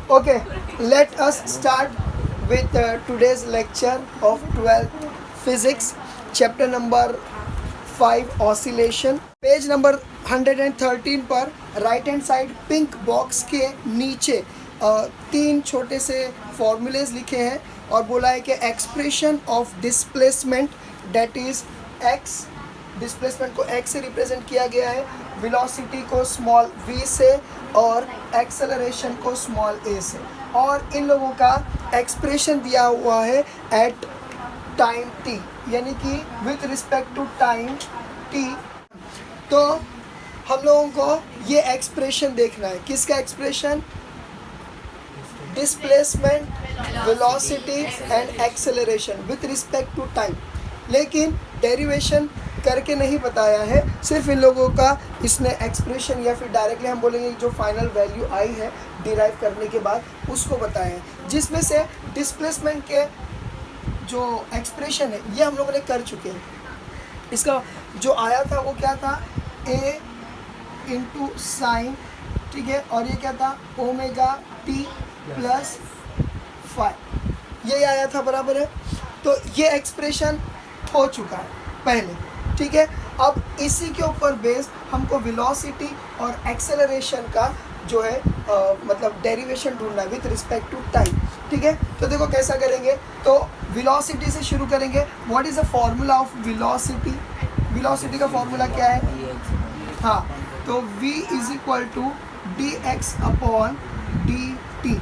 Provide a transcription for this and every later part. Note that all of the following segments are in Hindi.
Okay, let us start with today's lecture of 12th physics, chapter number 5 oscillation. Page number 113 पर right hand side pink box के नीचे तीन छोटे से फॉर्मूलेज लिखे हैं और बोला है कि expression of displacement that is x, displacement को x से रिप्रेजेंट किया गया है, वेलोसिटी को स्मॉल v से और एक्सेलरेशन को स्मॉल a से, और इन लोगों का एक्सप्रेशन दिया हुआ है एट टाइम t, यानी कि with respect to time t। तो हम लोगों को ये एक्सप्रेशन देखना है, किसका expression? Displacement, velocity and acceleration with respect to time. लेकिन डेरिवेशन करके नहीं बताया है, सिर्फ इन लोगों का इसने एक्सप्रेशन या फिर डायरेक्टली हम बोलेंगे जो फाइनल वैल्यू आई है डिराइव करने के बाद उसको बताया है, जिसमें से डिस्प्लेसमेंट के जो एक्सप्रेशन है ये हम लोगों ने कर चुके हैं। इसका जो आया था वो क्या था? a इंटू साइन, ठीक है, और ये क्या था? ओमेगा टी प्लस फाइव, ये आया था, बराबर है। तो ये एक्सप्रेशन हो चुका है पहले, ठीक है। अब इसी के ऊपर बेस्ड हमको वेलोसिटी और एक्सेलरेशन का जो है मतलब डेरिवेशन ढूंढना है विथ रिस्पेक्ट टू टाइम, ठीक है। तो देखो कैसा करेंगे, तो वेलोसिटी से शुरू करेंगे। What is the formula of velocity? Velocity का फॉर्मूला क्या है? हाँ, तो v is equal to d x upon d t,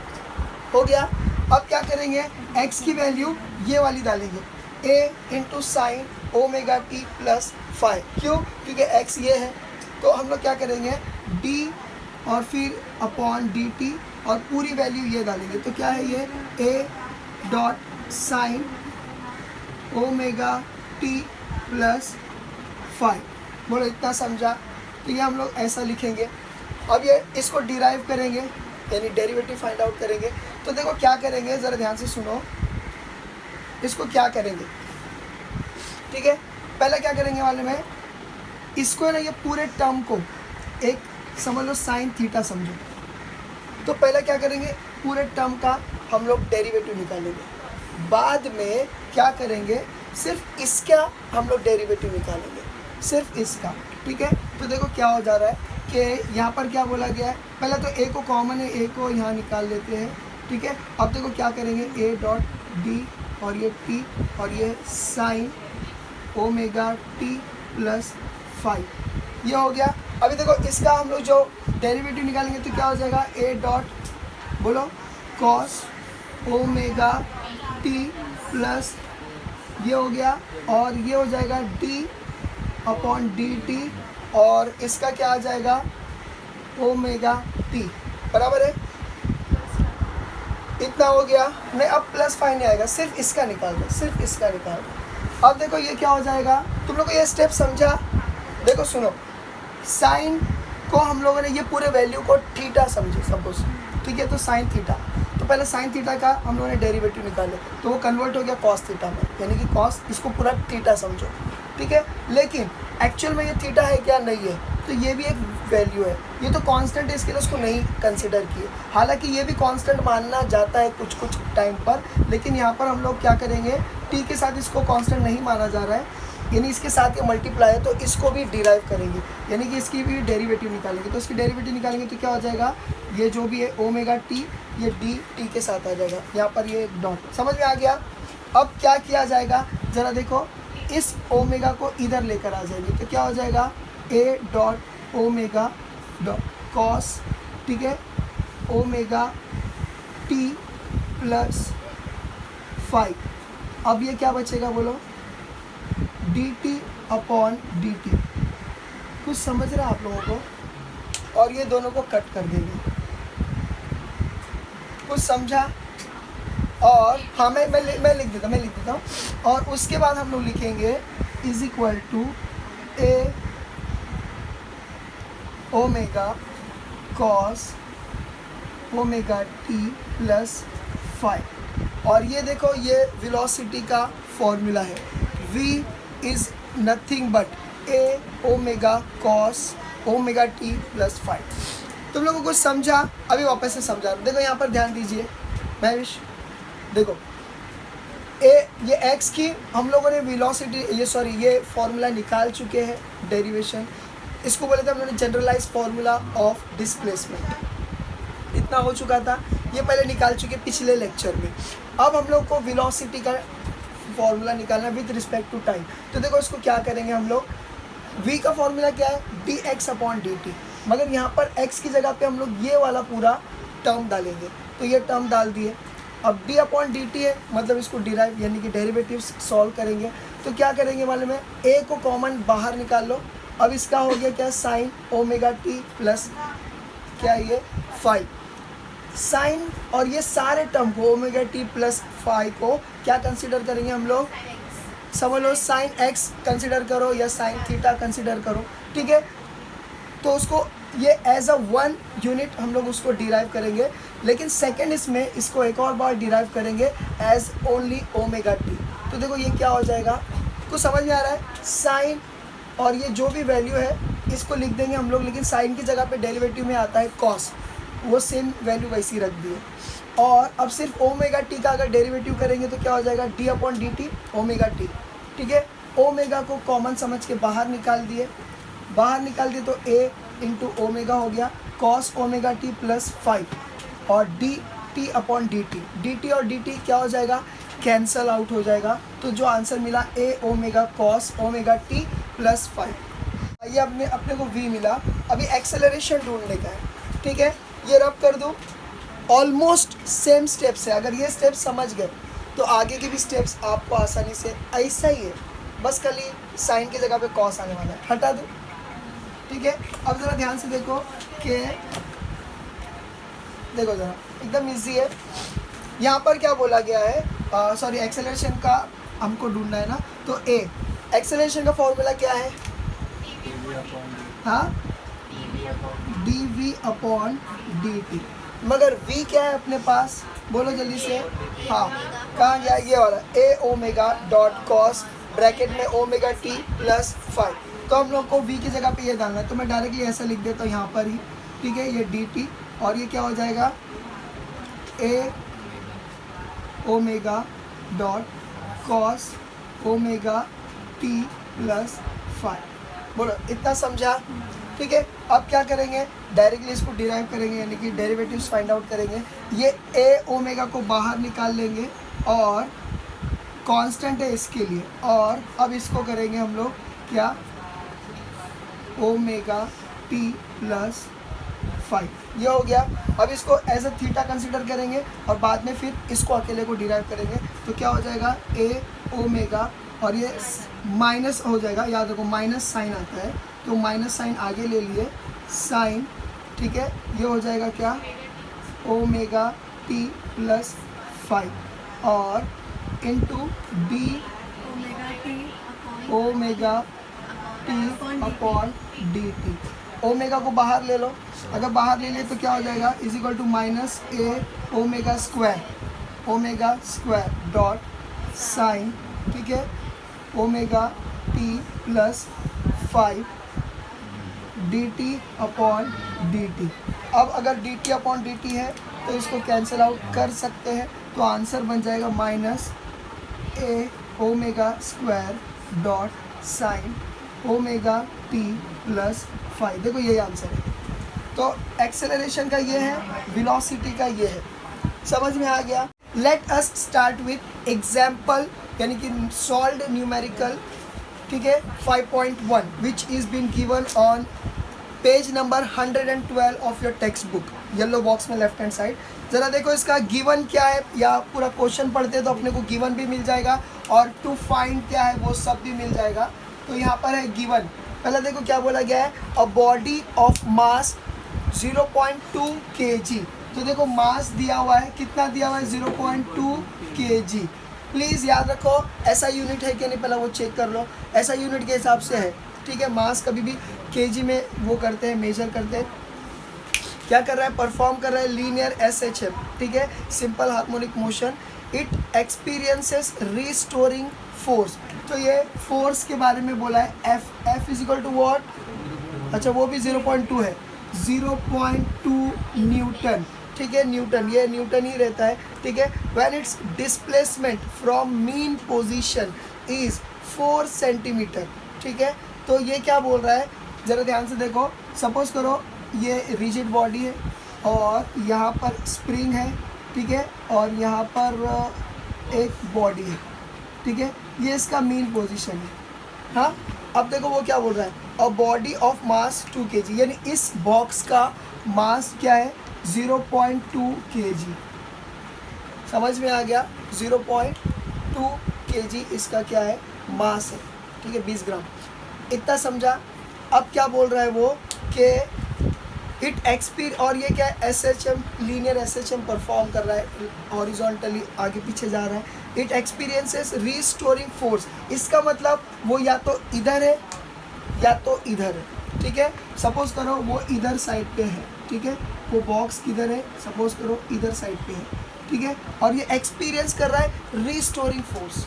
हो गया। अब क्या करेंगे, x की वैल्यू ये वाली डालेंगे, a into sine omega T plus five. क्यों? क्योंकि x ये है, तो हम लोग क्या करेंगे, d और फिर अपॉन डी टी और पूरी वैल्यू ये डालेंगे। तो क्या है ये? a dot sine omega T plus five. बोलो इतना समझा? तो ये हम लोग ऐसा लिखेंगे। अब ये इसको डिराइव करेंगे, यानी डेरिवेटिव फाइंड आउट करेंगे। तो देखो क्या करेंगे, ज़रा ध्यान से सुनो, इसको क्या करेंगे, ठीक है। पहले क्या करेंगे मालूम है, इसको ना ये पूरे टर्म को एक समझ लो साइन थीटा समझो। तो पहले क्या करेंगे, पूरे टर्म का हम लोग डेरिवेटिव निकालेंगे, बाद में क्या करेंगे, सिर्फ इसका हम लोग डेरिवेटिव निकालेंगे, सिर्फ इसका, ठीक है। तो देखो क्या हो जा रहा है कि यहाँ पर क्या बोला गया है, पहले तो a को कॉमन है, a को यहाँ निकाल लेते हैं, ठीक है। अब देखो क्या करेंगे, a डॉट डी और ये t और ये sign omega T plus five, ये हो गया। अभी देखो इसका हम लोग जो डेरिवेटिव निकालेंगे तो क्या हो जाएगा, a डॉट बोलो कॉस ओमेगा टी प्लस ये हो गया, और ये हो जाएगा d अपॉन डी टी, और इसका क्या आ जाएगा, ओमेगा टी, बराबर है। इतना हो गया। नहीं, अब प्लस फाइव नहीं आएगा, सिर्फ इसका निकाल दो, सिर्फ इसका निकाल दो। अब देखो ये क्या हो जाएगा, तुम लोग को ये स्टेप समझा? देखो सुनो, साइन को हम लोगों ने ये पूरे वैल्यू को थीटा समझे सपोज, ठीक है। तो साइन थीटा, तो पहले साइन थीटा का हम लोगों ने डेरिवेटिव निकाले, तो वो कन्वर्ट हो गया कॉस थीटा में, यानी कि कॉस, इसको पूरा थीटा समझो, ठीक है। लेकिन एक्चुअल में ये थीटा है क्या? नहीं है, तो ये भी एक वैल्यू है, ये तो कांस्टेंट है, इसके लिए उसको नहीं कंसिडर किए। हालांकि ये भी कांस्टेंट मानना जाता है कुछ कुछ टाइम पर, लेकिन यहाँ पर हम लोग क्या करेंगे, टी के साथ इसको कांस्टेंट नहीं माना जा रहा है, यानी इसके साथ ये मल्टीप्लाई है, तो इसको भी डिराइव करेंगे, यानी कि इसकी भी डेरिवेटिव निकालेंगे। तो इसकी डेरिवेटिव निकालेंगे तो क्या हो जाएगा, ये जो भी है ओमेगा टी, ये डी टी के साथ आ जाएगा, यहाँ पर ये डॉट, समझ में आ गया। अब क्या किया जाएगा, ज़रा देखो, इस ओमेगा को इधर लेकर आ जाएंगे, तो क्या हो जाएगा, a dot omega dot cos, ठीक है, ओमेगा टी प्लस फाइव। अब ये क्या बचेगा बोलो, D T upon d T. कुछ समझ रहा है आप लोगों को? और ये दोनों को कट कर देंगे, कुछ समझा? और हाँ, मैं लिख देता हूँ, और उसके बाद हम लोग लिखेंगे is equal to a omega cos omega T plus five. और ये देखो, ये वेलोसिटी का फॉर्मूला है, v is nothing but a omega cos omega T plus five. तुम लोगों को समझा? अभी वापस से समझा। देखो यहाँ पर ध्यान दीजिए महविश, देखो ये एक्स की हम लोगों ने वेलोसिटी ये फॉर्मूला निकाल चुके हैं, डेरिवेशन। इसको बोले थे हम लोगों ने जनरलाइज फॉर्मूला ऑफ डिस्प्लेसमेंट। इतना हो चुका था, ये पहले निकाल चुके पिछले लेक्चर में। अब हम लोग को वेलोसिटी का फॉर्मूला निकालना विद रिस्पेक्ट टू टाइम। तो देखो इसको क्या करेंगे हम लोग, v का फॉर्मूला क्या है, dx/dt, मगर यहाँ पर x की जगह पे हम लोग ये वाला पूरा टर्म डालेंगे। तो ये टर्म डाल दिए। अब d/dt है, मतलब इसको डिराइव यानी कि डेरिवेटिव्स सॉल्व करेंगे। तो क्या करेंगे मालूम है, a को कॉमन बाहर निकाल लो। अब इसका हो गया क्या, साइन ओमेगा टी प्लस क्या ये फाइव, साइन और ये सारे टर्म को ओमेगा टी प्लस फाइव को क्या कंसिडर करेंगे हम लोग, समझ लो साइन एक्स कंसिडर करो या साइन थीटा कंसिडर करो, ठीक है। तो उसको ये एज अ वन यूनिट हम लोग उसको डिराइव करेंगे, लेकिन सेकंड इसमें इसको एक और बार डिराइव करेंगे एज ओनली ओमेगा टी। तो देखो ये क्या हो जाएगा, कुछ समझ में आ रहा है, साइन और ये जो भी वैल्यू है इसको लिख देंगे हम लोग, लेकिन साइन की जगह पे डेरिवेटिव में आता है कॉस, वो सेम वैल्यू वैसी रख दिए। और अब सिर्फ ओमेगा टी का अगर डेरिवेटिव करेंगे तो क्या हो जाएगा, d/dt ओमेगा टी, ठीक है। ओमेगा को कॉमन समझ के बाहर निकाल दिए, तो a इंटू ओमेगा हो गया कॉस ओमेगा टी प्लस 5 और dt और dt क्या हो जाएगा, कैंसल आउट हो जाएगा। तो जो आंसर मिला a omega cos omega T plus 5। ये अपने को v मिला। अभी एक्सेलरेशन ढूंढने का है, ठीक है। ये रब कर दो, ऑलमोस्ट सेम स्टेप्स है। अगर ये स्टेप्स समझ गए तो आगे के भी स्टेप्स आपको आसानी से ऐसा ही है, बस खाली साइन की जगह पे कॉस आने वाला है, हटा दो, ठीक है। अब ज़रा ध्यान से देखो कि देखो ज़रा एकदम इजी है। यहाँ पर क्या बोला गया है, सॉरी एक्सेलरेशन का हमको ढूंढना है ना, तो ए एक्सेलरेशन का फॉर्मूला क्या है, हाँ dv/dt, मगर v क्या है अपने पास, बोलो जल्दी से, हाँ कहाँ गया, ये वाला a omega dot cos bracket में ओमेगा टी प्लस 5। तो हम लोग को v की जगह पे ये डालना है, तो मैं डायरेक्टली ऐसा लिख देता हूँ यहाँ पर ही, ठीक है। ये dt और ये क्या हो जाएगा, a omega dot cos omega T plus 5। बोलो इतना समझा, ठीक है। अब क्या करेंगे, डायरेक्टली इसको डिराइव करेंगे, यानी कि डेरिवेटिव्स फाइंड आउट करेंगे। ये a ओमेगा को बाहर निकाल लेंगे और कांस्टेंट है इसके लिए, और अब इसको करेंगे हम लोग क्या, ओमेगा टी प्लस 5, ये हो गया। अब इसको एज अ थीटा कंसिडर करेंगे और बाद में फिर इसको अकेले को डिराइव करेंगे। तो क्या हो जाएगा, a ओमेगा और ये माइनस हो जाएगा, याद रखो माइनस साइन आता है, तो माइनस साइन आगे ले लिए, साइन, ठीक है। ये हो जाएगा क्या, ओमेगा टी प्लस 5 और into D omega T upon d T. Omega को बाहर ले लो, अगर बाहर ले ले तो क्या हो जाएगा, is equal to minus A omega square dot sine, ठीक है, omega T plus 5 dt upon dt। अब अगर dt अपॉन dt है तो इसको कैंसिल आउट कर सकते हैं, तो आंसर बन जाएगा माइनस ए omega square dot sine omega T plus 5। देखो यही आंसर है। तो एक्सेलरेशन का ये है, वेलोसिटी का ये है, समझ में आ गया। Let us start with example, यानी कि सॉल्व्ड न्यूमेरिकल, ठीक है, 5.1 which is been given on page number 112 of your text book, yellow box में लेफ्ट हैंड साइड। ज़रा देखो इसका गिवन क्या है, या पूरा क्वेश्चन पढ़ते हैं तो अपने को गिवन भी मिल जाएगा और टू फाइंड क्या है वो सब भी मिल जाएगा। तो यहाँ पर है गिवन, पहले देखो क्या बोला गया है, a body of mass 0.2 kg। तो देखो मास दिया हुआ है, कितना दिया हुआ है, 0.2 kg। प्लीज़ याद रखो ऐसा यूनिट है कि नहीं, पहले वो चेक कर लो, ऐसा यूनिट के हिसाब से है, ठीक है। मास कभी भी केजी में वो करते हैं, मेजर करते हैं। क्या कर रहा है, परफॉर्म कर रहा है लीनियर SHM, ठीक है, simple harmonic motion. It experiences restoring force. तो ये फोर्स के बारे में बोला है, F is equal to what, अच्छा वो भी 0.2 है, 0.2 न्यूटन, ठीक है, न्यूटन, ये न्यूटन ही रहता है, ठीक है। When it's displacement from mean position is 4 centimetre, ठीक है। तो ये क्या बोल रहा है, ज़रा ध्यान से देखो। सपोज करो ये रिजिड बॉडी है और यहाँ पर स्प्रिंग है, ठीक है, और यहाँ पर एक बॉडी है, ठीक है, ये इसका मीन पोजीशन है। हाँ, अब देखो वो क्या बोल रहा है, a body of mass 2 kg, यानी इस बॉक्स का मास क्या है 0.2 kg। समझ में आ गया, 0.2 kg इसका क्या है, मास है, ठीक है, 20 ग्राम, इतना समझा। अब क्या बोल रहा है वो कि इट एक्सपीर, और ये क्या है, SHM, लीनियर SHM परफॉर्म कर रहा है, हॉरिजॉन्टली आगे पीछे जा रहा है। इट एक्सपीरियंसेस रीस्टोरिंग फोर्स, इसका मतलब वो या तो इधर है या तो इधर है, ठीक है। सपोज करो वो इधर साइड पे है, ठीक है, वो बॉक्स किधर है, सपोज करो इधर साइड पे है, ठीक है, और ये एक्सपीरियंस कर रहा है रीस्टोरिंग फोर्स।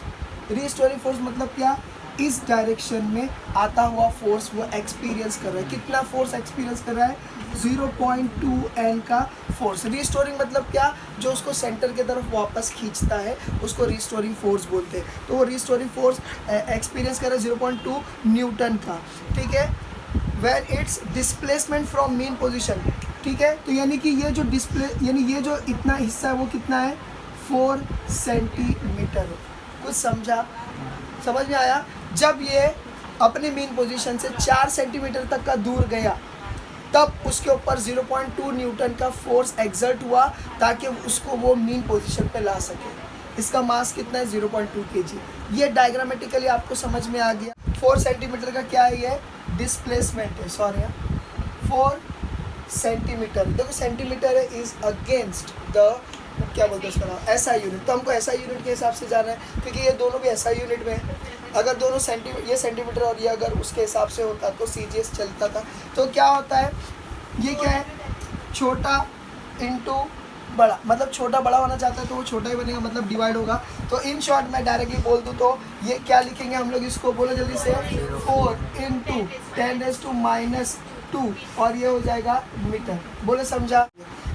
रीस्टोरिंग फोर्स मतलब क्या, इस डायरेक्शन में आता हुआ फोर्स वो एक्सपीरियंस कर रहा है। कितना फोर्स एक्सपीरियंस कर रहा है, 0.2 N का फोर्स। रीस्टोरिंग मतलब क्या, जो उसको सेंटर की तरफ वापस खींचता है उसको रीस्टोरिंग फोर्स बोलते हैं। तो वो रीस्टोरिंग फोर्स एक्सपीरियंस कर रहा है 0.2 न्यूटन का, ठीक है। When it's displacement from mean position, ठीक है, तो यानी कि ये जो यानी ये जो इतना हिस्सा है वो कितना है, 4 सेंटीमीटर। कुछ समझा, समझ में आया। जब ये अपने मीन पोजीशन से 4 सेंटीमीटर तक का दूर गया तब उसके ऊपर 0.2 न्यूटन का फोर्स एक्सर्ट हुआ ताकि उसको वो मीन पोजीशन पे ला सके। इसका मास कितना है, 0.2 kg। ये डायग्रामेटिकली आपको समझ में आ गया। 4 सेंटीमीटर का क्या है, ये डिस्प्लेसमेंट है, सॉरी 4 सेंटीमीटर, देखो सेंटीमीटर है इज अगेंस्ट द, क्या बोलते हैं उसका नाम, SI यूनिट। तो हमको SI यूनिट के हिसाब से जाना है क्योंकि ये दोनों भी SI यूनिट में है। अगर दोनों ये सेंटीमीटर और ये अगर उसके हिसाब से होता तो CGS चलता था। तो क्या होता है, ये क्या है, छोटा इंटू बड़ा, मतलब छोटा बड़ा होना चाहता है तो वो छोटा ही बनेगा, मतलब डिवाइड होगा। तो इन शॉर्ट मैं डायरेक्टली बोल दूँ तो ये क्या लिखेंगे हम लोग, इसको बोलो जल्दी से, 4 × 10⁻² और ये हो जाएगा मीटर। बोले समझा,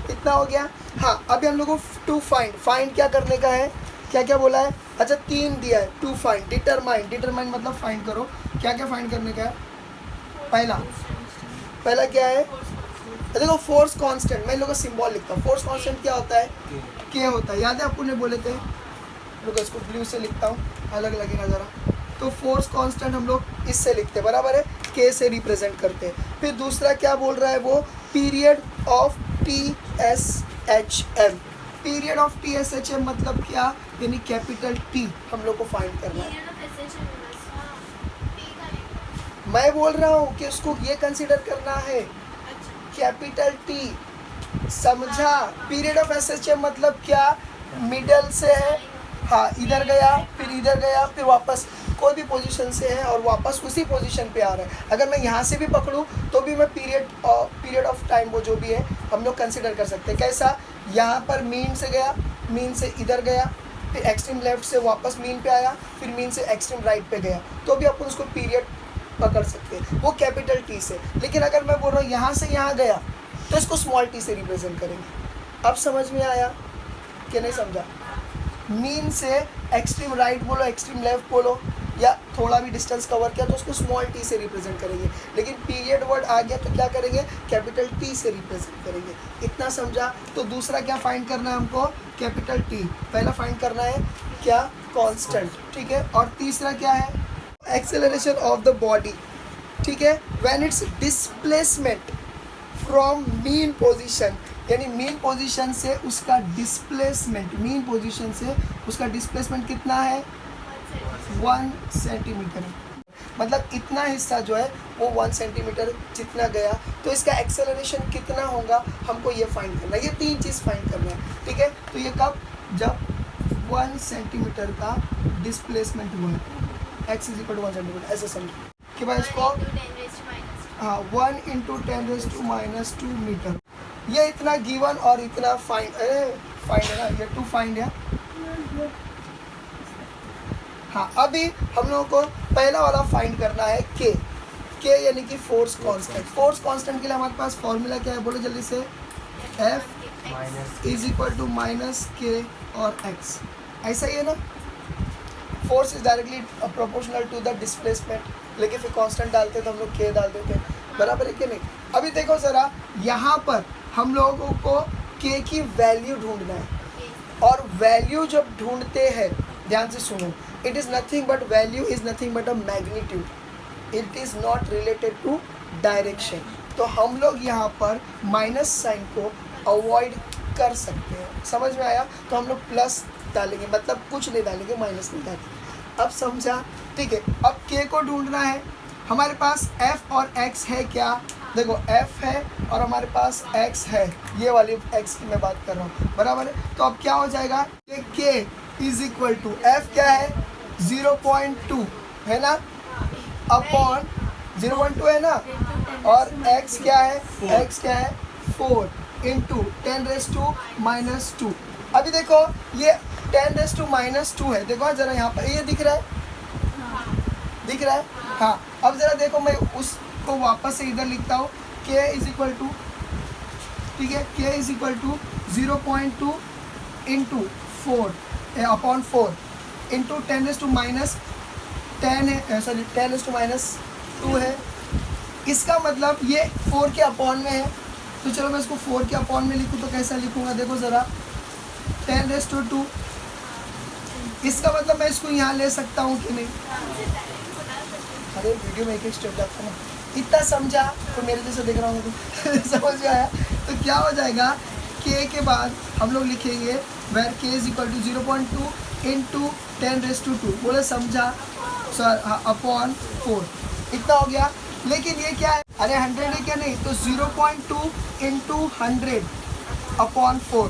इतना हो गया। हाँ, अभी हम लोग को टू फाइंड क्या करने का है, क्या क्या बोला है, अच्छा 3 दिया है। टू फाइंड, डिटरमाइन मतलब फाइंड करो, क्या क्या फाइंड करने का है। पहला क्या है, देखो फोर्स कांस्टेंट, मैं इन लोगों का सिंबल लिखता हूँ। फोर्स कांस्टेंट क्या होता है, के होता है, याद है आपको ने बोले थे। लोग इसको ब्लू से लिखता हूँ, अलग लगेगा ज़रा। तो फोर्स कांस्टेंट हम लोग इससे लिखते हैं, बराबर है, के से रिप्रेजेंट करते हैं। फिर दूसरा क्या बोल रहा है वो, period of TSHM। Period of TSHM मतलब क्या, यानी कैपिटल T हम लोग को फाइंड करना है। मैं बोल रहा हूँ कि उसको ये कंसीडर करना है, कैपिटल T, समझा। पीरियड ऑफ SHM मतलब क्या, मिडल से है, हाँ इधर गया फिर इधर गया फिर वापस कोई भी पोजीशन से है और वापस उसी पोजीशन पे आ रहा है। अगर मैं यहाँ से भी पकड़ूँ तो भी मैं पीरियड ऑफ टाइम वो जो भी है हम लोग कंसिडर कर सकते हैं। कैसा, यहाँ पर मीन से गया, मीन से इधर गया, फिर एक्सट्रीम लेफ्ट से वापस मीन पे आया, फिर मीन से एक्सट्रीम राइट पे गया, तो भी अपन उसको पीरियड पकड़ सकते हैं, वो कैपिटल T से। लेकिन अगर मैं बोल रहा हूँ यहाँ से यहाँ गया तो इसको स्मॉल t से रिप्रेजेंट करेंगे। अब समझ में आया कि नहीं समझा। मीन से एक्सट्रीम राइट बोलो, एक्सट्रीम लेफ्ट बोलो, या थोड़ा भी डिस्टेंस कवर किया तो उसको स्मॉल t से रिप्रेजेंट करेंगे। लेकिन पीरियड वर्ड आ गया तो क्या करेंगे, कैपिटल T से रिप्रेजेंट करेंगे। इतना समझा। तो दूसरा क्या फाइंड करना है हमको, कैपिटल T। पहला फाइंड करना है क्या, कांस्टेंट, ठीक है। और तीसरा क्या है, एक्सेलरेशन ऑफ द बॉडी, ठीक है, when it's displacement from mean position, यानी मीन पोजीशन से उसका डिस्प्लेसमेंट, मीन पोजीशन से उसका डिस्प्लेसमेंट कितना है, 1 सेंटीमीटर। मतलब इतना हिस्सा जो है वो 1 सेंटीमीटर जितना गया, तो इसका एक्सेलरेशन कितना होगा हमको ये फाइंड करना है। ये 3 चीज़ फाइंड करना है, ठीक है। तो ये कब, जब 1 सेंटीमीटर का डिस्प्लेसमेंट हुआ है, x = 1 सेंटीमीटर, ऐसे समझो कि भाई इसको, हाँ 1 × 10⁻² मीटर। ये इतना गिवन और इतना फाइंड है ना, ये 2 फाइंड है। हाँ, अभी हम लोगों को पहला वाला फाइंड करना है k। के यानी कि फोर्स कांस्टेंट। फोर्स कांस्टेंट के लिए हमारे पास फॉर्मूला क्या है, बोलो जल्दी से, F is equal to minus k और x, ऐसा ही है ना। Force is directly proportional to the displacement, लेकिन फिर कांस्टेंट डालते तो हम लोग के डाल देते, बराबर है कि नहीं। अभी देखो ज़रा, यहाँ पर हम लोगों को के की वैल्यू ढूंढना है, और वैल्यू जब ढूंढते हैं, ध्यान से सुनो, it is nothing but, value is nothing but a magnitude, it is not related to direction. तो हम लोग यहाँ पर माइनस साइन को अवॉइड कर सकते हैं, समझ में आया। तो हम लोग प्लस डालेंगे, मतलब कुछ नहीं डालेंगे, माइनस नहीं डालेंगे। अब समझा, ठीक है। अब के को ढूंढना है, हमारे पास f और x है क्या, देखो f है और हमारे पास x है, ये वाली x की मैं बात कर रहा हूँ, बराबर है। तो अब क्या हो जाएगा, k is equal to f क्या है 0.2 है ना, अपॉन 0.2 है ना, और x क्या है, x क्या है 4 इंटू 10⁻⁻²। अभी देखो ये 10⁻⁻² है, देखो ज़रा यहाँ पर ये दिख रहा है, दिख रहा है, हाँ। अब ज़रा देखो, मैं उसको वापस से इधर लिखता हूँ, k इज इक्वल टू, ठीक है, k is equal to 0.2 into 4 upon 4 into 10⁻10 है, सॉरी 10⁻² है। इसका मतलब ये 4 के अपॉन में है, तो चलो मैं इसको 4 के अपॉन में लिखूँ तो कैसा लिखूँगा, देखो ज़रा 10⁻²। इसका मतलब मैं इसको यहाँ ले सकता हूँ कि नहीं, अरे वीडियो में एक स्टेप जाता है ना, इतना समझा तो मेरे जैसे देख रहा हूँ तो समझ में आया। तो क्या हो जाएगा, k के बाद हम लोग लिखेंगे where k is equal to 0.2 into 10⁻², बोले समझा सर, हाँ, अपॉन 4, इतना हो गया। लेकिन ये क्या है, अरे 100 है क्या, नहीं, तो 0.2 इंटू 100 अपॉन 4।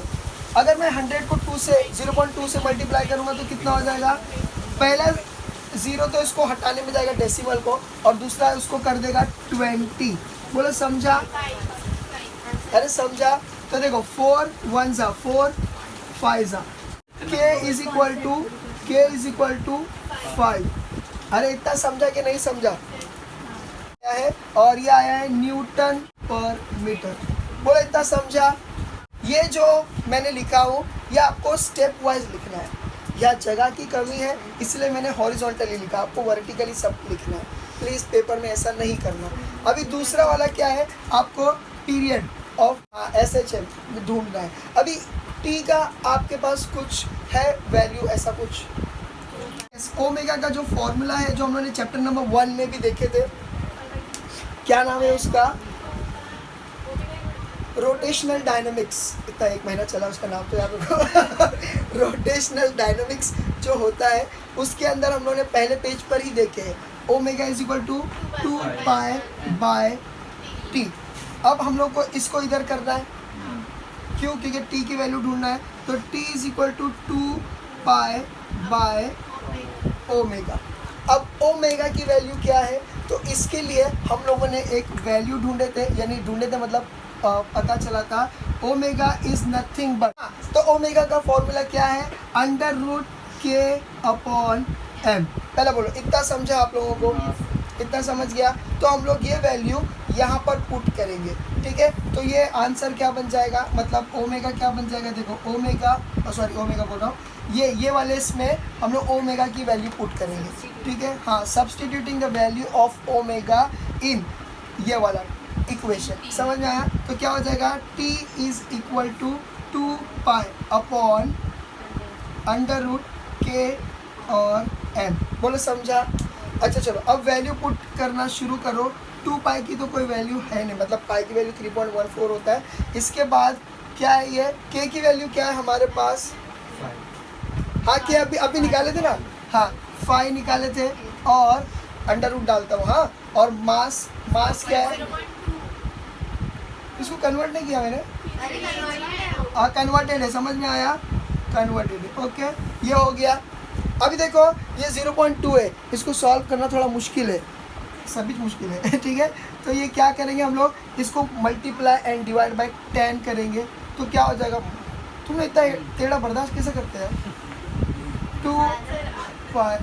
अगर मैं 100 को 0.2 से मल्टीप्लाई करूँगा तो कितना हो जाएगा, पहला 0 तो इसको हटाने में जाएगा डेसिमल को, और दूसरा उसको कर देगा 20, बोलो समझा, अरे समझा। तो देखो 4 1 जा 4 5 जा, k इज इक्वल टू 5। अरे इतना समझा कि नहीं समझा, क्या है, और ये आया है न्यूटन पर मीटर, बोलो इतना समझा। ये जो मैंने लिखा हूँ ये आपको स्टेप वाइज लिखना है, यह जगह की कमी है इसलिए मैंने हॉरिजॉन्टली लिखा, आपको वर्टिकली सब लिखना है, प्लीज़ पेपर में ऐसा नहीं करना। अभी दूसरा वाला क्या है, आपको पीरियड ऑफ SHM ढूंढना है। अभी t का आपके पास कुछ है वैल्यू, ऐसा कुछ, ओमेगा का जो फॉर्मूला है जो हम लोगों ने चैप्टर नंबर 1 में भी देखे थे, क्या नाम है उसका, रोटेशनल डायनामिक्स, इतना 1 महीना चला उसका नाम तो याद रखो रोटेशनल डायनामिक्स जो होता है उसके अंदर हम लोगों ने पहले पेज पर ही देखे हैं, omega is equal to 2π/t। अब हम लोग को इसको इधर करना है, क्यों, क्योंकि t की वैल्यू ढूंढना है, तो t इज इक्वल टू 2π/ओमेगा। अब ओमेगा की वैल्यू क्या है, तो इसके लिए हम लोगों ने एक वैल्यू ढूंढे थे, यानी ढूंढे थे मतलब पता चला था, ओमेगा इज नथिंग बट, तो ओमेगा का फॉर्मूला क्या है, √k/m। पहले बोलो इतना समझा आप लोगों को, इतना समझ गया। तो हम लोग ये वैल्यू यहाँ पर पुट करेंगे, ठीक है। तो ये आंसर क्या बन जाएगा, मतलब ओमेगा क्या बन जाएगा, देखो ओमेगा, ओमेगा बोल रहा हूँ, ये वाले इसमें हम लोग ओमेगा की वैल्यू पुट करेंगे, ठीक है, हाँ, substituting the value of omega इन ये वाला इक्वेशन, समझ में आया। तो क्या हो जाएगा, t is equal to 2π/√k और m, बोलो समझा। अच्छा चलो अब वैल्यू पुट करना शुरू करो। 2π की तो कोई वैल्यू है नहीं, मतलब पाई की वैल्यू 3.14 होता है। इसके बाद क्या है, ये k की वैल्यू क्या है हमारे पास, हाँ k अभी निकाले थे ना, हाँ 5 निकाले थे, और अंडर रूट डालता हूँ, हाँ, और मास क्या है, इसको कन्वर्ट नहीं किया मैंने, हाँ कन्वर्टेड है, समझ में आया, कन्वर्टेड है, ओके, ये हो गया। अभी देखो ये 0.2 है, इसको सॉल्व करना थोड़ा मुश्किल है, सभी मुश्किल है ठीक है। तो ये क्या करेंगे हम लोग, इसको मल्टीप्लाई एंड डिवाइड बाय 10 करेंगे, तो क्या हो जाएगा, तुम इतना टेढ़ा बर्दाश्त कैसे करते हैं, 2π,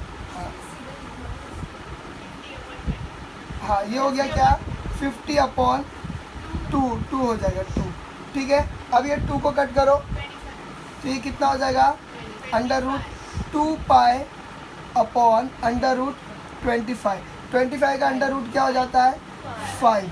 हाँ ये हो गया क्या 50/2 2 हो जाएगा 2, ठीक है। अब ये 2 को कट करो तो ये कितना हो जाएगा √2π/√25। 25 का अंडर रूट क्या हो जाता है 5।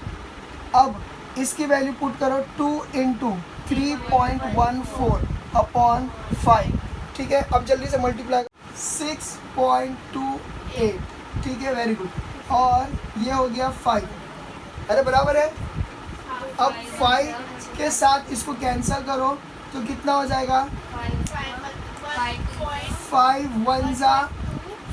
अब इसकी वैल्यू पुट करो 2 × 3.14/5, ठीक है। अब जल्दी से मल्टीप्लाई 6.28, ठीक है, वेरी गुड। और ये हो गया 5, अरे बराबर है। अब 5 के साथ इसको कैंसिल करो तो कितना हो जाएगा 5 1 ज़ा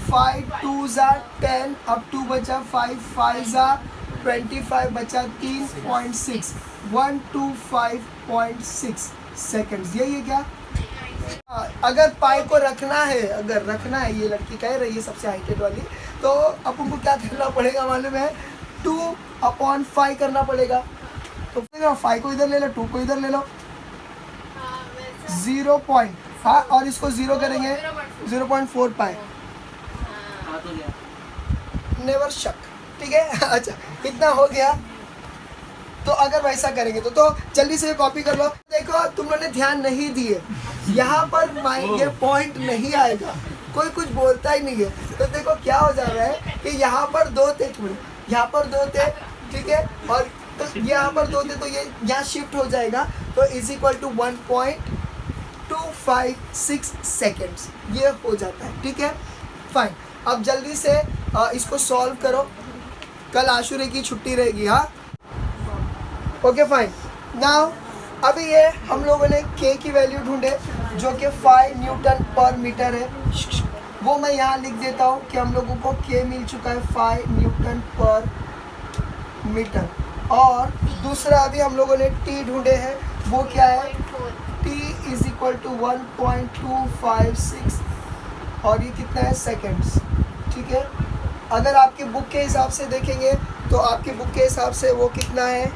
5 2 ज़ा 10, अब 2 बचा 5 5 ज़ा 25 बचा 3.6 125.6 सेकेंड्स। यही है क्या। अगर पाई को रखना है, ये लड़की कह रही है सबसे हाइटेड वाली, तो अपन को क्या करना पड़ेगा मालूम है 2/5 करना पड़ेगा। तो 5 को इधर ले लो, 2 को इधर ले लो, 0. हाँ और इसको 0 करेंगे 0.4 पाए, नेवर शक, ठीक है। अच्छा इतना हो गया। तो अगर वैसा करेंगे तो जल्दी से कॉपी कर लो। देखो तुम लोगों ने ध्यान नहीं दिए, यहाँ पर ये पॉइंट नहीं आएगा, कोई कुछ बोलता ही नहीं है। तो देखो क्या हो जा रहा है कि यहाँ पर 2 थे, यहाँ पर 2 थे, ठीक है, और तो यहाँ पर 2 थे तो ये यहाँ शिफ्ट हो जाएगा, तो इज इक्वल टू 1.256 सेकेंड्स ये हो जाता है, ठीक है, फाइन। अब जल्दी से इसको सॉल्व करो, कल आशुरे की छुट्टी रहेगी, हाँ ओके फाइन। नाउ अभी ये हम लोगों ने के की वैल्यू ढूंढे जो कि 5 Nm/m है, वो मैं यहाँ लिख देता हूँ कि हम लोगों को के मिल चुका है 5 Nm/m। और दूसरा अभी हम लोगों ने टी ढूंढे हैं, वो क्या है टी इज इक्वल टू 1.256 और ये कितना है सेकेंड्स, ठीक है। अगर आपकी बुक के हिसाब से देखेंगे तो आपकी बुक के हिसाब से वो कितना है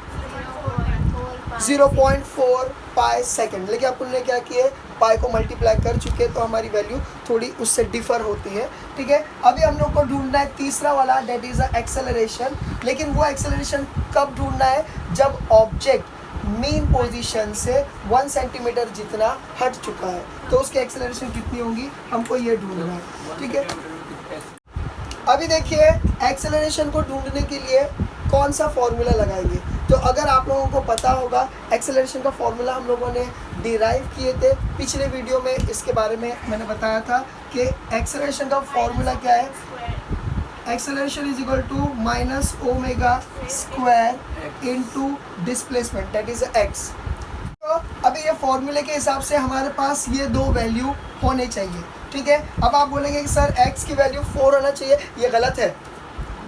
0.4 पाई सेकेंड, लेकिन अपन ने क्या किया पाई को मल्टीप्लाई कर चुके तो हमारी वैल्यू थोड़ी उससे डिफर होती है, ठीक है। अभी हम लोग को ढूंढना है तीसरा वाला, दैट इज एक्सेलरेशन। लेकिन वो एक्सेलरेशन कब ढूंढना है जब ऑब्जेक्ट मीन पोजीशन से 1 सेंटीमीटर जितना हट चुका है, तो उसकी एक्सेलरेशन कितनी होगी हमको ये ढूंढना है, ठीक है। अभी देखिए एक्सेलरेशन को ढूंढने के लिए कौन सा फॉर्मूला लगाएंगे। तो अगर आप लोगों को पता होगा एक्सेलरेशन का फॉर्मूला हम लोगों ने डिराइव किए थे पिछले वीडियो में, इसके बारे में मैंने बताया था कि एक्सेलरेशन का फॉर्मूला क्या है, acceleration is equal to -ω² into displacement that is x। तो अभी ये फॉर्मूले के हिसाब से हमारे पास ये 2 वैल्यू होने चाहिए, ठीक है। अब आप बोलेंगे कि सर x की वैल्यू 4 होना चाहिए, ये गलत है,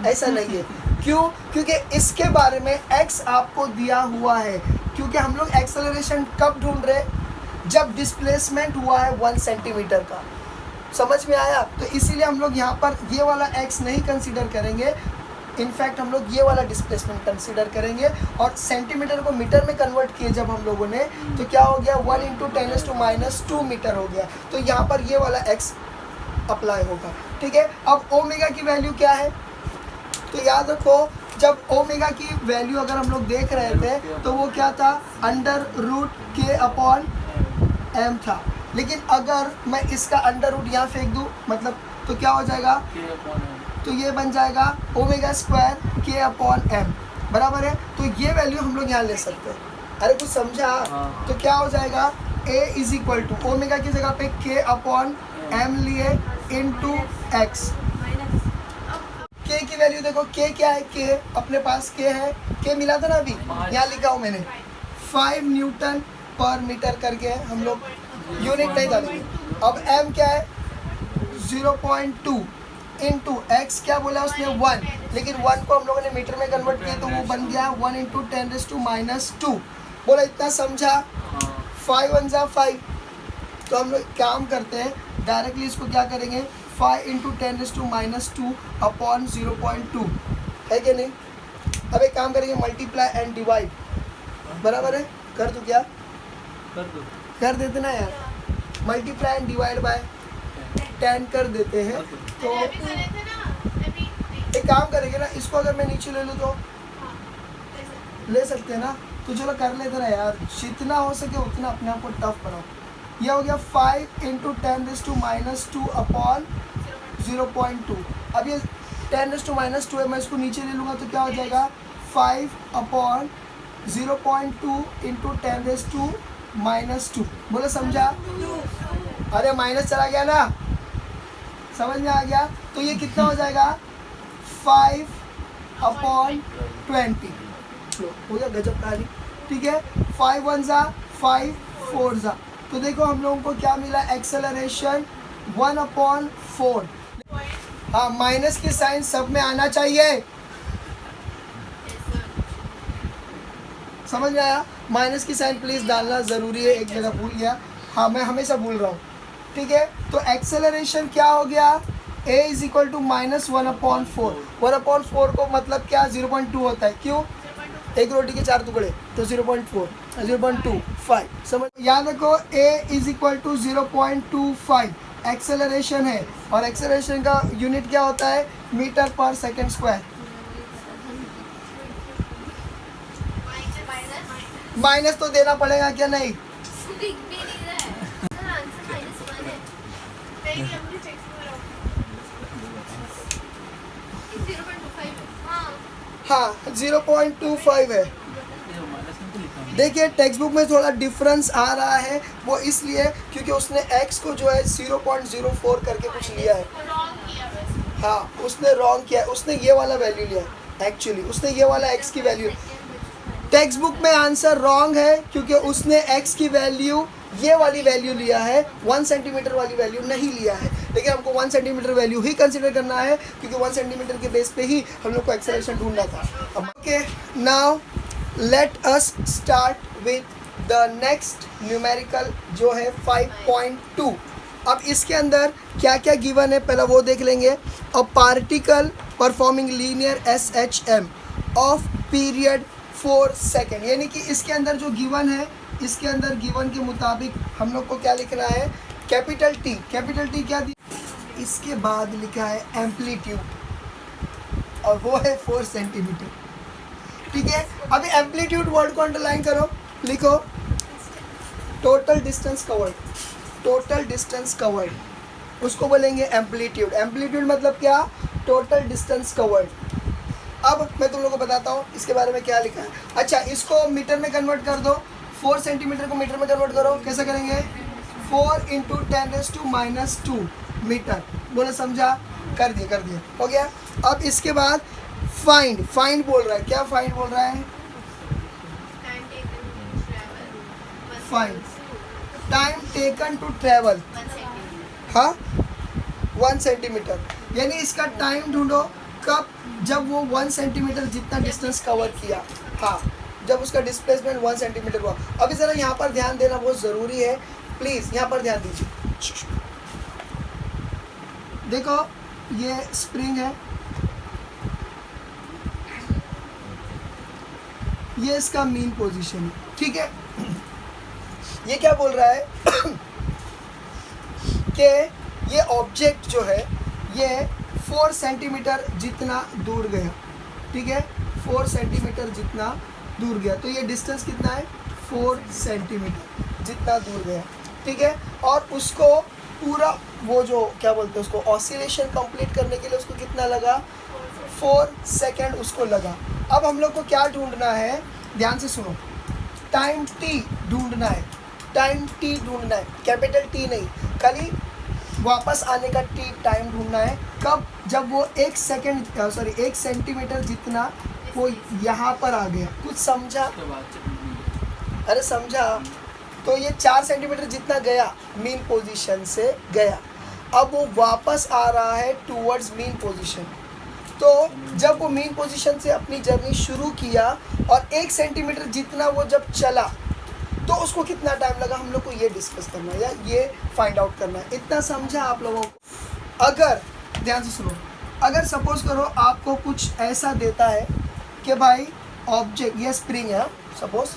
ऐसा नहीं है। क्यों? क्योंकि इसके बारे में x आपको दिया हुआ है, क्योंकि हम लोग एक्सेलरेशन कब ढूंढ रहे जब डिस्प्लेसमेंट हुआ है 1 सेंटीमीटर का, समझ में आया। तो इसीलिए हम लोग यहाँ पर ये वाला x नहीं कंसीडर करेंगे, इनफैक्ट हम लोग ये वाला डिस्प्लेसमेंट कंसीडर करेंगे। और सेंटीमीटर को मीटर में कन्वर्ट किए जब हम लोगों ने, तो क्या हो गया 1 × 10⁻² मीटर हो गया, तो यहाँ पर ये वाला x अप्लाई होगा, ठीक है। अब ओमेगा की वैल्यू क्या है, तो याद रखो जब ओमेगा की वैल्यू अगर हम लोग देख रहे थे तो वो क्या था √k/m था। लेकिन अगर मैं इसका अंडर रूट यहाँ फेंक दूँ मतलब तो क्या हो जाएगा, तो ये बन जाएगा ω² k/m बराबर है। तो ये वैल्यू हम लोग यहाँ ले सकते हैं। अरे कुछ समझा? तो क्या हो जाएगा a is equal to omega की जगह पे k/m लिए इनटू x। k की वैल्यू देखो, k क्या है, k अपने पास k है, k मिला था ना अभी, यहाँ लिखा हूँ मैंने 5 Nm/m करके है, हम लोग यूनिट नहीं डालेंगे। अब m क्या है 0.2 इंटू x क्या बोला उसने 1, लेकिन 1 को हम लोगों ने मीटर में कन्वर्ट किया तो वो बन गया 1 × 10⁻²। बोला इतना समझा, 5 1 = 5। तो हम लोग काम करते हैं डायरेक्टली इसको क्या करेंगे 5 × 10⁻² अपॉन 0.2 है कि नहीं। अब एक काम करेंगे मल्टीप्लाई एंड डिवाइड, बराबर है, कर दूँ क्या, कर देते ना यार, मल्टीप्लाई एंड डिवाइड बाय 10 कर देते हैं। तो एक एक काम करेंगे ना, इसको अगर मैं नीचे ले लूँ तो ले सकते हैं ना, तो चलो कर लेते ना यार, जितना हो सके उतना अपने आप को टफ बनाओ। ये हो गया 5 इंटू 10⁻² अपॉन 0.2। अब ये 10⁻² है, मैं इसको नीचे ले लूँगा तो क्या हो जाएगा 5 अपॉन 0.2 इंटू 10⁻²। बोले समझा? अरे माइनस चला गया ना, समझ में आ गया? तो ये कितना हो जाएगा 5 अपॉन 20। हो गया गजब कहानी। ठीक है, 5 1 जा 5 4 जा, तो देखो हम लोगों को क्या मिला, एक्सेलरेशन 1/4। हाँ, माइनस की साइन सब में आना चाहिए, समझ में आया? माइनस की साइन प्लीज डालना जरूरी है, एक जगह भूल गया, हाँ मैं हमेशा भूल रहा हूँ। ठीक है, तो एक्सेलरेशन क्या हो गया, a इज इक्वल टू -1/4। 1/4 को मतलब क्या 0.2 होता है, क्यों? एक रोटी के 4 टुकड़े, तो 0.4 0.25। समझ, याद रखो a is equal to 0.25 acceleration है, और एक्सेलरेशन का यूनिट क्या होता है, मीटर पर सेकेंड स्क्वायर। माइनस तो देना पड़ेगा क्या? नहीं, हाँ 0.25 है। देखिए टेक्स्ट बुक में थोड़ा डिफरेंस आ रहा है, वो इसलिए क्योंकि उसने x को जो है 0.04 करके कुछ लिया है। हाँ, उसने रॉन्ग किया है, उसने ये वाला वैल्यू लिया है, एक्चुअली उसने ये वाला x की वैल्यू। टेक्स्ट बुक में आंसर रॉन्ग है क्योंकि उसने x की वैल्यू ये वाली वैल्यू लिया है, 1 सेंटीमीटर वाली वैल्यू नहीं लिया है। लेकिन हमको 1 सेंटीमीटर वैल्यू ही कंसिडर करना है क्योंकि 1 सेंटीमीटर के बेस पे ही हम लोग को एक्सेलरेशन ढूंढना था। Okay, now let us start with the next numerical जो है 5.2। अब इसके अंदर क्या क्या गिवन है पहले वो देख लेंगे। A particle performing linear SHM of period 4 second, यानी कि इसके अंदर जो गिवन है, इसके अंदर गिवन के मुताबिक हम लोग को क्या लिखना है, कैपिटल टी क्या दी, इसके बाद लिखा है एम्पलीट्यूड, और वो है 4 सेंटीमीटर। ठीक है, अभी एम्पलीट्यूड वर्ड को अंडरलाइन करो, लिखो टोटल डिस्टेंस कवर्ड, उसको बोलेंगे एम्पलीट्यूड। एम्पलीट्यूड मतलब क्या, टोटल डिस्टेंस कवर्ड। अब मैं तुम लोगों को बताता हूँ इसके बारे में क्या लिखा है। अच्छा, इसको मीटर में कन्वर्ट कर दो, 4 सेंटीमीटर को मीटर में कन्वर्ट करो, कैसे करेंगे, 4 इंटू 10⁻² मीटर। बोले समझा? कर दिए, हो गया। अब इसके बाद फाइंड बोल रहा है, क्या फाइंड बोल रहा है, find time taken to travel, हाँ 1 सेंटीमीटर, यानी इसका टाइम ढूंढो कब, जब वो 1 सेंटीमीटर जितना डिस्टेंस कवर किया, हाँ जब उसका डिस्प्लेसमेंट 1 सेंटीमीटर हुआ। अभी ज़रा यहाँ पर ध्यान देना बहुत ज़रूरी है, प्लीज़ यहाँ पर ध्यान दीजिए। देखो ये स्प्रिंग है, ये इसका मीन पोजीशन है, ठीक है। ये क्या बोल रहा है कि ये ऑब्जेक्ट जो है ये 4 सेंटीमीटर जितना दूर गया, ठीक है, 4 सेंटीमीटर जितना दूर गया, तो ये डिस्टेंस कितना है, 4 सेंटीमीटर जितना दूर गया, ठीक है। और उसको पूरा वो जो क्या बोलते हैं उसको ऑसिलेशन कंप्लीट करने के लिए उसको कितना लगा, 4 सेकेंड उसको लगा। अब हम लोग को क्या ढूंढना है, ध्यान से सुनो, टाइम टी ढूंढना है, टाइम टी ढूंढना है, कैपिटल टी नहीं, खाली वापस आने का टी टाइम ढूंढना है। कब, जब वो 1 सेंटीमीटर जितना वो यहाँ पर आ गया। कुछ समझा? अरे समझा। तो ये 4 सेंटीमीटर जितना गया मीन पोजीशन से गया, अब वो वापस आ रहा है टूवर्ड्स मीन पोजीशन। तो जब वो मीन पोजीशन से अपनी जर्नी शुरू किया और 1 सेंटीमीटर जितना वो जब चला तो उसको कितना टाइम लगा, हम लोग को ये डिस्कस करना है या ये फाइंड आउट करना है। इतना समझा आप लोगों को? अगर ध्यान से सुनो, अगर सपोज करो आपको कुछ ऐसा देता है कि भाई ऑब्जेक्ट, ये स्प्रिंग है, सपोज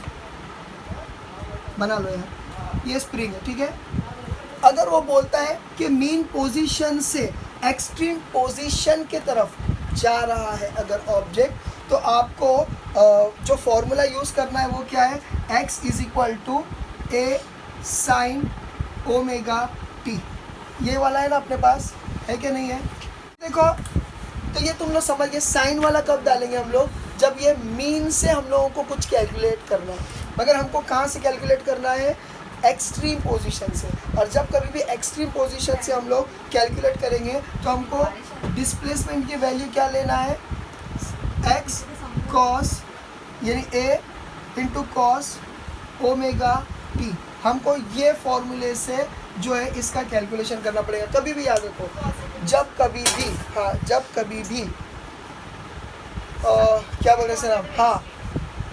बना लो यार, ये स्प्रिंग है, ठीक है। अगर वो बोलता है कि मीन पोजीशन से एक्सट्रीम पोजीशन के तरफ जा रहा है अगर ऑब्जेक्ट, तो आपको जो फॉर्मूला यूज़ करना है वो क्या है, x is equal to a sine omega t, ये वाला है ना अपने पास, है कि नहीं है। देखो तो ये तुम लोग समझ गए, साइन वाला कब डालेंगे हम लोग, जब ये मीन से हम लोगों को कुछ कैलकुलेट करना है, मगर हमको कहाँ से कैलकुलेट करना है, एक्सट्रीम पोजीशन से। और जब कभी भी एक्सट्रीम पोजीशन से हम लोग कैलकुलेट करेंगे तो हमको डिस्प्लेसमेंट की वैल्यू क्या लेना है, एक्स कॉस यानी ए इंटू कॉस ओमेगा टी, हमको ये फॉर्मूले से जो है इसका कैलकुलेशन करना पड़ेगा। कभी भी याद रखो, जब कभी भी, हाँ जब कभी भी क्या बोल रहे हैं सर, हाँ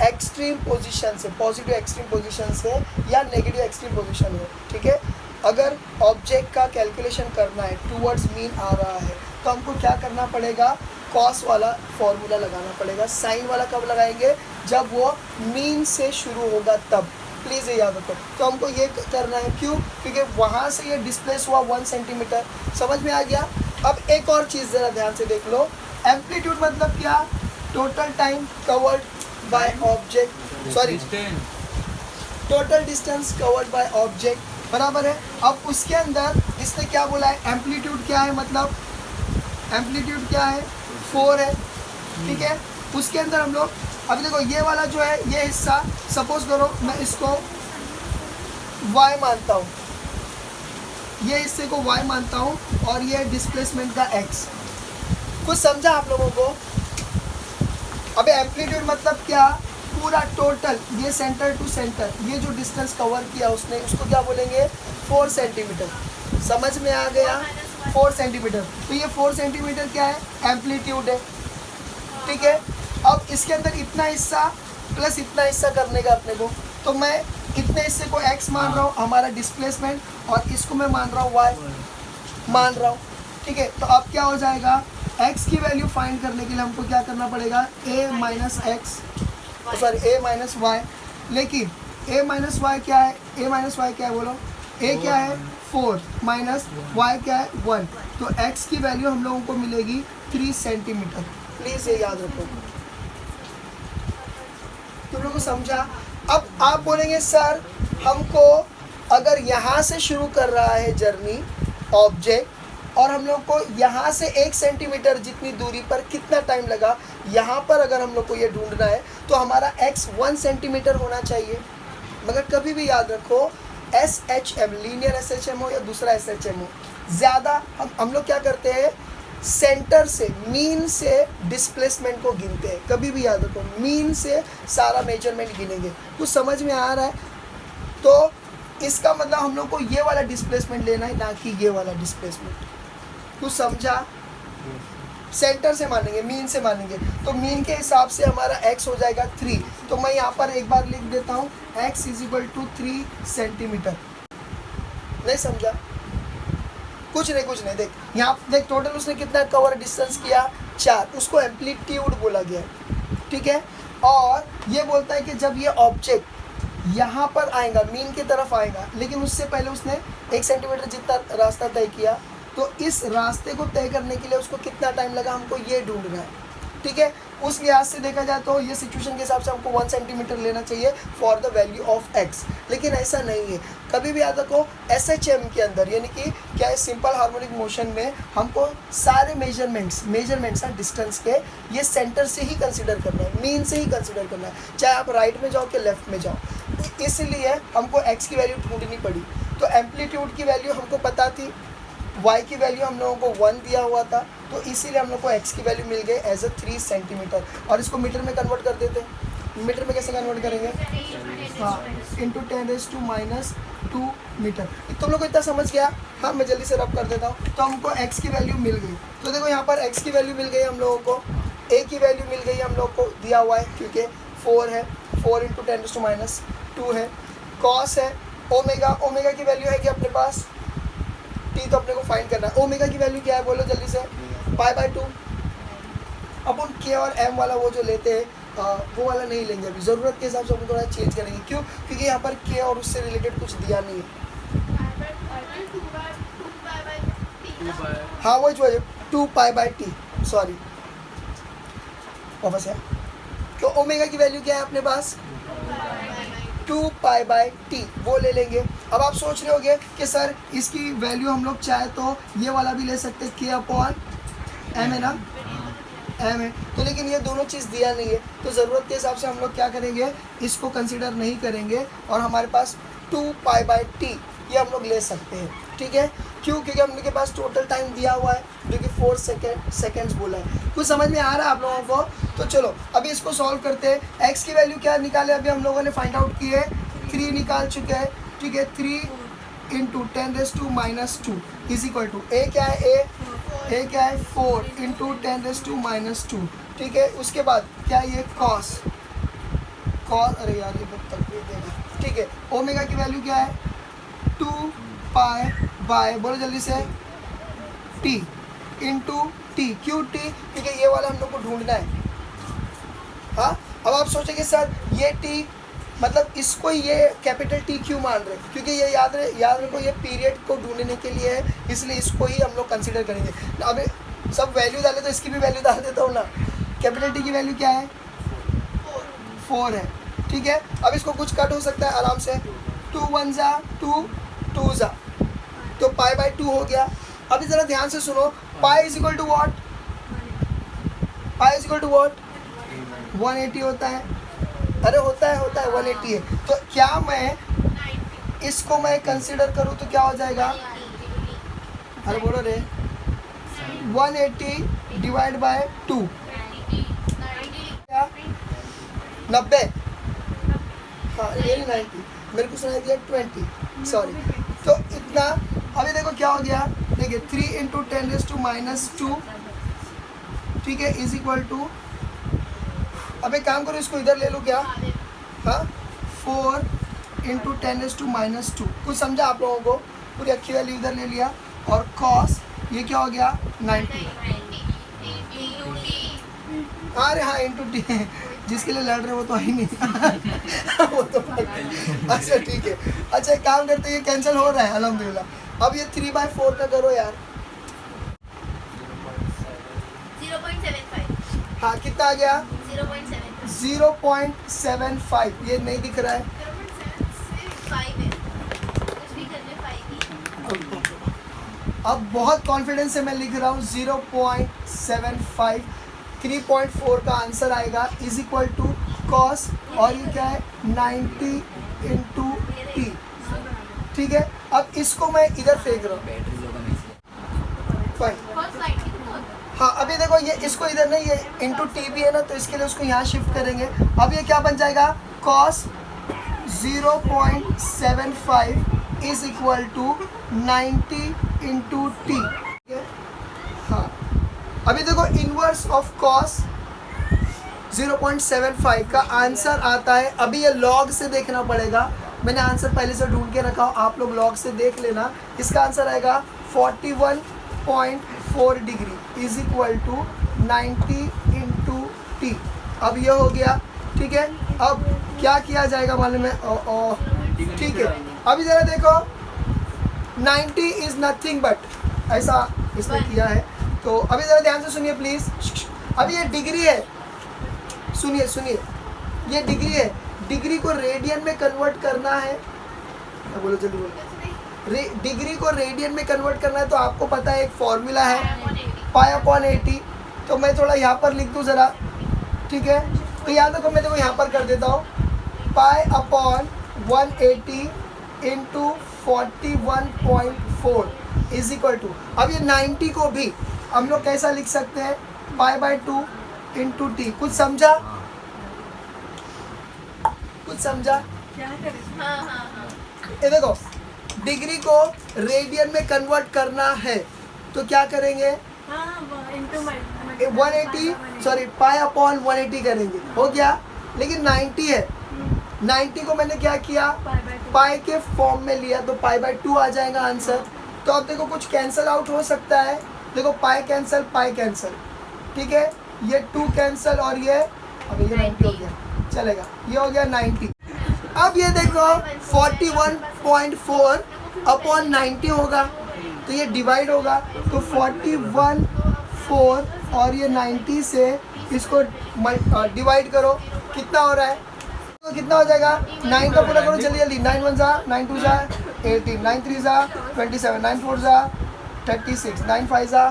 एक्सट्रीम पोजीशन से, पॉजिटिव एक्सट्रीम पोजीशन से या नेगेटिव एक्सट्रीम पोजीशन हो, ठीक है, अगर ऑब्जेक्ट का कैलकुलेशन करना है टूवर्ड्स मीन आ रहा है तो हमको क्या करना पड़ेगा, कॉस वाला फॉर्मूला लगाना पड़ेगा। साइन वाला कब लगाएंगे, जब वो मीन से शुरू होगा तब, प्लीज़ ये याद रखो। तो हमको ये करना है, क्यों, क्योंकि वहाँ से ये डिस्प्लेस हुआ 1 सेंटीमीटर, समझ में आ गया। अब एक और चीज़ ज़रा ध्यान से देख लो, एम्पलीट्यूड मतलब क्या, total time covered by object, sorry total distance covered by object, बराबर है। अब उसके अंदर इसने क्या बोला है, एम्पलीट्यूड क्या है, मतलब एम्पलीट्यूड क्या है, 4 है, ठीक है। उसके अंदर हम लोग अब देखो ये वाला जो है, ये हिस्सा सपोज करो मैं इसको y मानता हूँ, ये हिस्से को y मानता हूँ और ये डिस्प्लेसमेंट का x, कुछ समझा आप लोगों को। अबे एम्पलीट्यूड मतलब क्या, पूरा टोटल, ये सेंटर टू सेंटर ये जो डिस्टेंस कवर किया उसने, उसको क्या बोलेंगे, 4 सेंटीमीटर, समझ में आ गया, 4 सेंटीमीटर। तो ये 4 सेंटीमीटर क्या है, एम्पलीट्यूड है, ठीक है। अब इसके अंदर इतना हिस्सा प्लस इतना हिस्सा करने का अपने को, तो मैं इतने हिस्से को x मान रहा हूँ हमारा डिस्प्लेसमेंट, और इसको मैं मान रहा हूँ y मान रहा हूँ, ठीक है। तो अब क्या हो जाएगा, x की वैल्यू फाइंड करने के लिए हमको क्या करना पड़ेगा, a minus x, sorry a minus y, लेकिन a माइनस वाई क्या है, a माइनस वाई क्या है बोलो, a क्या है 4 माइनस y क्या है 1, तो x की वैल्यू हम लोगों को मिलेगी 3 सेंटीमीटर, प्लीज़ ये याद रखो। तुम लोगों को समझा। अब आप बोलेंगे सर हमको अगर यहाँ से शुरू कर रहा है जर्नी ऑब्जेक्ट और हम लोग को यहाँ से 1 सेंटीमीटर जितनी दूरी पर कितना टाइम लगा, यहाँ पर अगर हम लोग को ये ढूंढना है तो हमारा x 1 सेंटीमीटर होना चाहिए। मगर कभी भी याद रखो, SHM लीनियर SHM हो या दूसरा SHM हो, ज़्यादा हम लोग क्या करते हैं, सेंटर से, मीन से डिस्प्लेसमेंट को गिनते हैं। कभी भी याद रखो, मीन से सारा मेजरमेंट गिनेंगे। कुछ समझ में आ रहा है, तो इसका मतलब हम लोग को ये वाला डिस्प्लेसमेंट लेना है, ना कि ये वाला डिस्प्लेसमेंट। कुछ समझा, सेंटर से मानेंगे, मीन से मानेंगे, तो मीन के हिसाब से हमारा x हो जाएगा 3। तो मैं यहाँ पर एक बार लिख देता हूँ, x is equal to 3 centimetre. नहीं समझा, कुछ नहीं, देख यहाँ देख, टोटल उसने कितना कवर डिस्टेंस किया, 4, उसको एम्पलीट्यूड बोला गया, ठीक है। और ये बोलता है कि जब ये ऑब्जेक्ट यहाँ पर आएगा, मीन की तरफ आएगा, लेकिन उससे पहले उसने 1 सेंटीमीटर जितना रास्ता तय किया, तो इस रास्ते को तय करने के लिए उसको कितना टाइम लगा, हमको ये ढूंढना है, ठीक है। उस लिहाज से देखा जाए तो ये सिचुएशन के हिसाब से हमको 1 सेंटीमीटर लेना चाहिए for the value of x, लेकिन ऐसा नहीं है। कभी भी याद रखो, SHM के अंदर यानी कि क्या है, सिंपल हार्मोनिक मोशन में हमको सारे मेजरमेंट्स हैं डिस्टेंस के, ये सेंटर से ही कंसिडर करना है, मीन से ही कंसिडर करना है, चाहे आप राइट में जाओ कि लेफ्ट में जाओ। इसलिए हमको x की वैल्यू ढूंढनी पड़ी। तो एम्पलीट्यूड की वैल्यू हमको पता थी, y की वैल्यू हम लोगों को 1 दिया हुआ था, तो इसीलिए हम लोग को x की वैल्यू मिल गई एज अ 3 सेंटीमीटर। और इसको मीटर में कन्वर्ट कर देते हैं। मीटर में कैसे कन्वर्ट करेंगे, हाँ, इंटू 10⁻⁻² मीटर। तुम लोग को इतना समझ गया, हाँ मैं जल्दी से रब कर देता हूँ। तो हमको x की वैल्यू मिल गई, तो देखो यहाँ पर x की वैल्यू मिल गई हम लोगों को, a की वैल्यू मिल गई हम लोग को, दिया हुआ है क्योंकि 4 है, 4 इंटू 10⁻² है, कॉस है, ओमेगा की वैल्यू है कि अपने पास t, तो अपने को फाइंड करना है। ओमेगा की वैल्यू क्या है बोलो जल्दी से, π/2। अपन k और m वाला वो जो लेते हैं वो वाला नहीं लेंगे अभी, ज़रूरत के हिसाब से अपन थोड़ा चेंज करेंगे। क्यों, क्योंकि यहाँ पर k और उससे रिलेटेड कुछ दिया नहीं है। हाँ वही 2π/t, सॉरी वापस है। तो ओमेगा की वैल्यू क्या है अपने पास 2 पाई बाय टी, वो ले लेंगे। अब आप सोच रहे होगे कि सर इसकी वैल्यू हम लोग चाहे तो ये वाला भी ले सकते के अपॉन एम है ना, एम है तो, लेकिन ये दोनों चीज़ दिया नहीं है तो ज़रूरत के हिसाब से हम लोग क्या करेंगे, इसको कंसिडर नहीं करेंगे और हमारे पास 2 पाई बाय टी ये हम लोग ले सकते हैं। ठीक है, क्यों? क्योंकि हम लोग के पास टोटल टाइम दिया हुआ है जो कि 4 सेकेंड्स बोला है। कुछ समझ में आ रहा है आप लोगों को? तो चलो अभी इसको सॉल्व करते हैं। एक्स की वैल्यू क्या निकाले अभी हम लोगों ने फाइंड आउट की है, 3 निकाल चुके हैं। ठीक है, 3 इंटू 10⁻² इज इक्वल टू ए क्या है, ए क्या है 4 इंटू 10⁻²। ठीक है, उसके बाद क्या ये कॉस, अरे यार ये बहुत तकलीफ देगा। ठीक है, ओमेगा की वैल्यू क्या है 2 पाई बाय, बोलो जल्दी से, टी इंटू टी। क्यों टी? क्योंकि ये वाला हम लोग को ढूंढना है। हाँ, अब आप सोचेंगे सर ये टी मतलब इसको ये कैपिटल टी क्यों मान रहे हैं? क्योंकि ये याद रखो ये पीरियड को ढूंढने के लिए है, इसलिए इसको ही हम लोग कंसीडर करेंगे। अब सब वैल्यू डाले तो इसकी भी वैल्यू डाल देता हूँ ना। कैपिटल टी की वैल्यू क्या है 4 है। ठीक है, अब इसको कुछ कट हो सकता है आराम से, 2 1 जा 2 2 जा, तो पाई बाय 2 हो गया। अभी ज़रा ध्यान से सुनो, pi is equal to what, pi is equal to what 180 होता है। अरे होता है 180 है। तो क्या मैं इसको मैं कंसिडर करूँ तो क्या हो जाएगा, अरे बोलो रे, 180 डिवाइड बाय 2 90, हाँ ये 90, मेरे को सुनाई दिया 20, सॉरी। तो इतना, अभी देखो क्या हो गया, देखिए 3 इंटू 10⁻², ठीक है, इज इक्वल टू, अब एक काम करो इसको इधर ले लो क्या, हाँ 4 इंटू 10⁻²। कुछ समझा आप लोगों को? पूरी अच्छी वैल्यू इधर ले लिया और कॉस ये क्या हो गया 90, अरे हाँ इंटू टी, जिसके लिए लड़ रहे हो वो तो ही नहीं वो तो अच्छा ठीक है। अच्छा एक काम करते हैं, ये कैंसिल हो रहा है अल्हम्दुलिल्लाह। अब ये 3/4 का करो यार, 0.75, हाँ कितना आ गया 0.75, 0.75, ये नहीं दिख रहा है। 5 है, कुछ भी कर ले 5 ही। अब बहुत कॉन्फिडेंस से मैं लिख रहा हूँ 0.75, 3.4 का आंसर आएगा इज इक्वल टू कॉस, और ये क्या है 90 इंटू टी। ठीक है, अब इसको मैं इधर फेंक रहा हूँ, फाइन। फर्स्ट लाइन कितना होता है? हाँ अभी देखो ये इसको इधर नहीं, ये इंटू टी भी है ना, तो इसके लिए उसको यहाँ शिफ्ट करेंगे। अब ये क्या बन जाएगा, cos 0.75 is equal to 90 into t. हाँ अभी देखो इनवर्स ऑफ कॉस 0.75 का आंसर आता है, अभी ये लॉग से देखना पड़ेगा, मैंने आंसर पहले से ढूंढ के रखा हो, आप लोग लॉग से देख लेना। इसका आंसर आएगा 41.4 degree is equal to 90 into t. अब ये हो गया, ठीक है। अब क्या किया जाएगा मालूम है, ठीक है। अभी ज़रा देखो 90 इज़ नथिंग बट, ऐसा इसने किया है, तो अभी ज़रा ध्यान से सुनिए प्लीज़। अभी ये डिग्री है, सुनिए सुनिए, ये डिग्री है, डिग्री को रेडियन में कन्वर्ट करना है, बोलो जल्दी बोलो, डिग्री को रेडियन में कन्वर्ट करना है, तो आपको पता है एक फॉर्मूला है पाई अपॉन 80। तो मैं थोड़ा यहाँ पर लिख दूँ ज़रा, ठीक है। तो याद रखो मैं देखो यहाँ पर कर देता हूँ, pi upon 180 into 41.4 is equal to, अब ये 90 को भी हम लोग कैसा लिख सकते हैं, पाई बाय 2 इंटू टी। कुछ समझा, कुछ समझा? हाँ हाँ हाँ, ये देखो डिग्री को रेडियन में कन्वर्ट करना है, तो क्या करेंगे, 180 सॉरी पाई अपॉन 180 करेंगे, हो गया। लेकिन 90 है, 90 को मैंने क्या किया, पाई के फॉर्म में लिया, तो पाई बाय 2 आ जाएगा आंसर। तो अब देखो कुछ कैंसिल आउट हो सकता है, देखो पाई कैंसिल, ठीक है, ये 2 कैंसिल और ये, अब ये 90 हो गया, चलेगा, ये हो गया 90। अब ये देखो 41.4 अपॉन 90 होगा, तो ये डिवाइड होगा, तो 41.4 और ये 90 से इसको डिवाइड करो, कितना हो रहा है, तो कितना हो जाएगा, 9 का पूरा करो जल्दी जल्दी, 9 1 जा 9 2 जा 18, 9 3 जा 27, 9 4 जा 36, 9 5 जा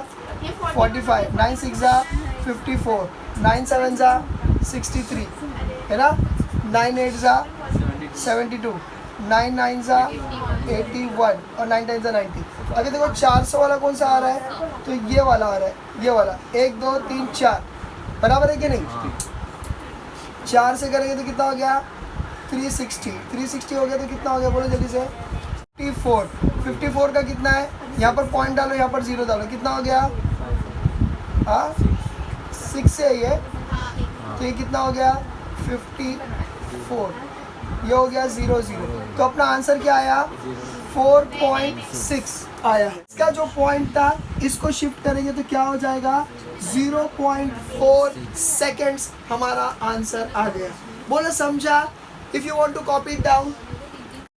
45, 9 6 जा 54, 9 7 जा 63, है ना, 9 8 जा 72, 9 9 जा 81 और 9 10 जा 90। अगर देखो 400 वाला कौन सा आ रहा है, तो ये वाला आ रहा है, ये वाला 1 2 3 4 बराबर है कि नहीं, 4 से करेंगे तो कितना हो गया 360, 360 हो गया तो कितना हो गया बोलो जल्दी से, 54, 54 का कितना है, यहाँ पर पॉइंट डालो, यहाँ पर जीरो डालो, कितना हो गया, हाँ 6 से ये, तो ये कितना हो गया 54, ये हो गया 0 0, तो अपना आंसर क्या आया 4.6 आया है। इसका जो पॉइंट था इसको शिफ्ट करेंगे तो क्या हो जाएगा 0.4 सेकेंड्स, हमारा आंसर आ गया। बोलो समझा? If you want to copy it down